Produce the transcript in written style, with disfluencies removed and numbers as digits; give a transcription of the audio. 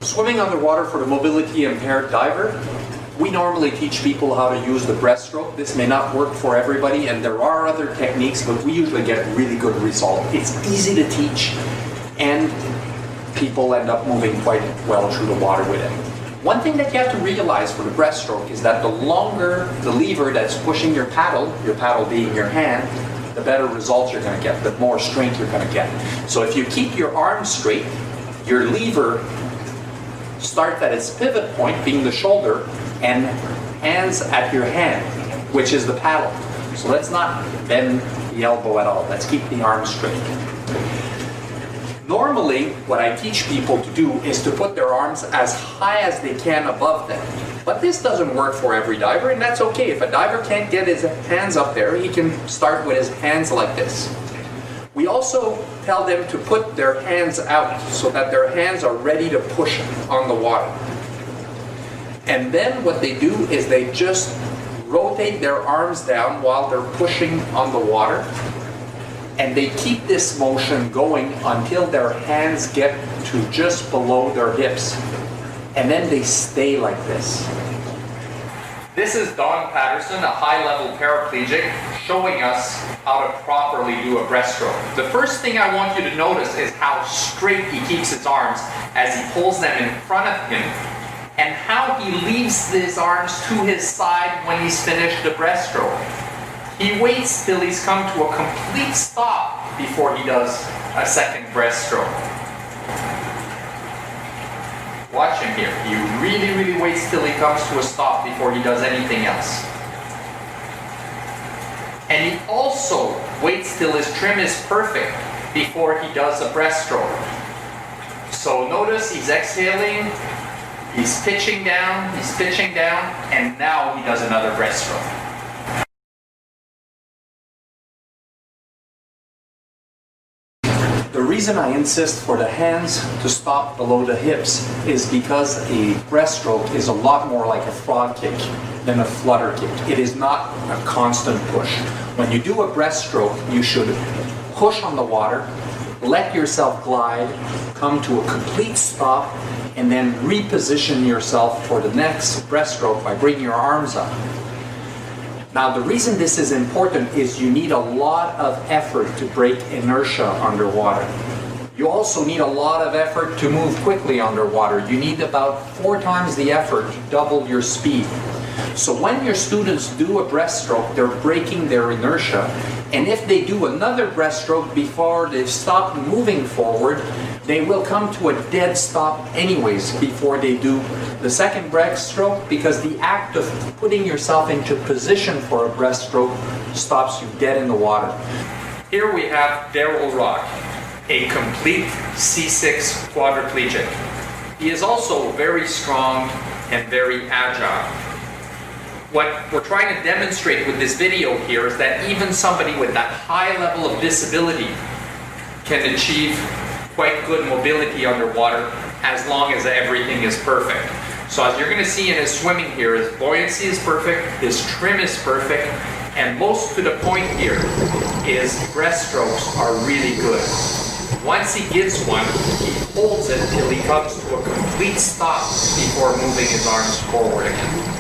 Swimming underwater for the mobility impaired diver, we normally teach people how to use the breaststroke. This may not work for everybody, and there are other techniques, but we usually get really good result. It's easy to teach, and people end up moving quite well through the water with it. One thing that you have to realize for the breaststroke is that the longer the lever that's pushing your paddle being your hand, the better results you're going to get, the more strength you're going to get. So if you keep your arms straight, your lever starts at its pivot point, being the shoulder, and hands at your hand, which is the paddle. So let's not bend the elbow at all. Let's keep the arms straight. Normally, what I teach people to do is to put their arms as high as they can above them. But this doesn't work for every diver, and that's okay. If a diver can't get his hands up there, he can start with his hands like this. We also tell them to put their hands out so that their hands are ready to push on the water. And then what they do is they just rotate their arms down while they're pushing on the water. And they keep this motion going until their hands get to just below their hips. And then they stay like this. This is Don Patterson, a high-level paraplegic, showing us how to properly do a breaststroke. The first thing I want you to notice is how straight he keeps his arms as he pulls them in front of him, and how he leaves his arms to his side when he's finished the breaststroke. He waits till he's come to a complete stop before he does a second breaststroke. Watch him here. He really waits till he comes to a stop before he does anything else. And he also waits till his trim is perfect before he does a breaststroke. So notice he's exhaling, he's pitching down, and now he does another breaststroke. The reason I insist for the hands to stop below the hips is because a breaststroke is a lot more like a frog kick than a flutter kick. It is not a constant push. When you do a breaststroke, you should push on the water, let yourself glide, come to a complete stop, and then reposition yourself for the next breaststroke by bringing your arms up. Now, the reason this is important is you need a lot of effort to break inertia underwater. You also need a lot of effort to move quickly underwater. You need about 4 times the effort to double your speed. So when your students do a breaststroke, they're breaking their inertia. And if they do another breaststroke before they stop moving forward, they will come to a dead stop anyways before they do the second breaststroke, because the act of putting yourself into position for a breaststroke stops you dead in the water. Here we have Daryl Rock, a complete C6 quadriplegic. He is also very strong and very agile. What we're trying to demonstrate with this video here is that even somebody with that high level of disability can achieve quite good mobility underwater as long as everything is perfect. So as you're going to see in his swimming here, his buoyancy is perfect, his trim is perfect, and most to the point here is breaststrokes are really good. Once he gets one, he holds it till he comes to a complete stop before moving his arms forward again.